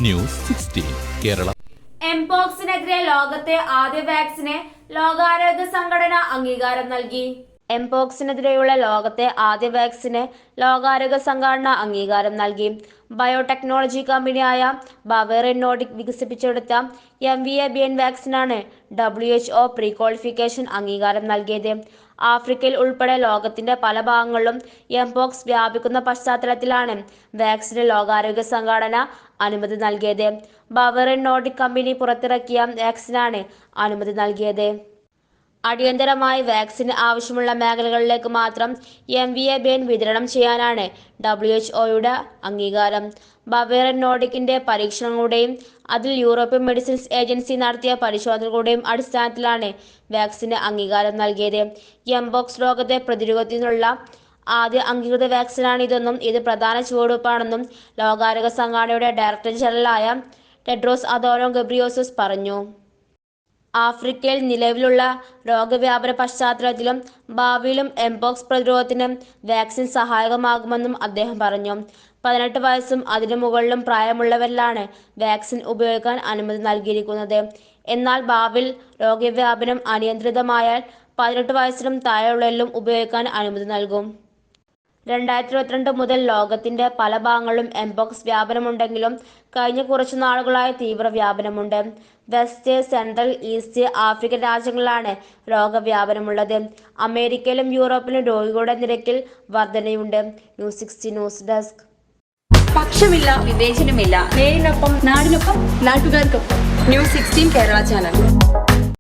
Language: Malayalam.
ന്യൂസ് 16 കേരള. എംപോക്സിനെതിരെ ലോകത്തെ ആദ്യ വാക്സിന് ലോകാരോഗ്യ സംഘടന അംഗീകാരം നൽകി. എംപോക്സിനെതിരെയുള്ള ലോകത്തെ ആദ്യ വാക്സിന് ലോകാരോഗ്യ സംഘടന അംഗീകാരം നൽകി. ബയോടെക്നോളജി കമ്പനിയായ ബവേറിയൻ നോർഡിക് വികസിപ്പിച്ചെടുത്ത MVA-BN വാക്സിനാണ് WHO പ്രീ ക്വാളിഫിക്കേഷൻ അംഗീകാരം നൽകിയത്. ആഫ്രിക്കയിൽ ഉൾപ്പെടെ ലോകത്തിന്റെ പല ഭാഗങ്ങളിലും എംപോക്സ് വ്യാപിക്കുന്ന പശ്ചാത്തലത്തിലാണ് വാക്സിന് ലോകാരോഗ്യ സംഘടന അനുമതി നൽകിയത്. ബവേറിയൻ നോർഡിക് കമ്പനി പുറത്തിറക്കിയ വാക്സിനാണ് അനുമതി നൽകിയത്. അടിയന്തരമായി വാക്സിന് ആവശ്യമുള്ള മേഖലകളിലേക്ക് മാത്രം MVA-BN വിതരണം ചെയ്യാനാണ് WHOയുടെ അംഗീകാരം. ബവേറിയൻ നോർഡിക്കിന്റെ പരീക്ഷണങ്ങളുടെയും അതിൽ യൂറോപ്യൻ മെഡിസിൻസ് ഏജൻസി നടത്തിയ പരിശോധനകളുടെയും അടിസ്ഥാനത്തിലാണ് വാക്സിന് അംഗീകാരം നൽകിയത്. എംപോക്സ് രോഗത്തെ പ്രതിരോധിക്കുന്നതിനുള്ള ആദ്യ അംഗീകൃത വാക്സിനാണിതെന്നും ഇത് പ്രധാന ചുവടുവയ്പ്പാണെന്നും ലോകാരോഗ്യ സംഘടനയുടെ ഡയറക്ടർ ജനറലായ ടെഡ്രോസ് അദനോം ഗബ്രിയേസസ് പറഞ്ഞു. ആഫ്രിക്കയിൽ നിലവിലുള്ള രോഗവ്യാപന പശ്ചാത്തലത്തിലും ഭാവിയിലും എംപോക്സ് പ്രതിരോധത്തിന് വാക്സിൻ സഹായകമാകുമെന്നും അദ്ദേഹം പറഞ്ഞു. 18 വയസ്സും അതിനു മുകളിലും പ്രായമുള്ളവരിലാണ് വാക്സിൻ ഉപയോഗിക്കാൻ അനുമതി നൽകിയിരിക്കുന്നത്. എന്നാൽ ഭാവിയിൽ രോഗവ്യാപനം അനിയന്ത്രിതമായാൽ 18 വയസ്സിനും താഴെയുള്ളവരിലും ഉപയോഗിക്കാൻ അനുമതി നൽകും. 2022 മുതൽ ലോകത്തിന്റെ പല ഭാഗങ്ങളിലും എംപോക്സ് വ്യാപനമുണ്ടെങ്കിലും കഴിഞ്ഞ കുറച്ചു നാളുകളായി തീവ്ര വ്യാപനമുണ്ട്. വെസ്റ്റ്, സെൻട്രൽ, ഈസ്റ്റ് ആഫ്രിക്കൻ രാജ്യങ്ങളിലാണ് രോഗവ്യാപനമുള്ളത്. അമേരിക്കയിലും യൂറോപ്പിലും രോഗികളുടെ നിരക്കിൽ വർധനയുണ്ട്. News 16 news desk. പക്ഷമില്ല, വിവേചനമില്ല. നേരിനൊപ്പം, നാടിനൊപ്പം, നാട്ടുകാർക്കൊപ്പം. News 16 Kerala channel.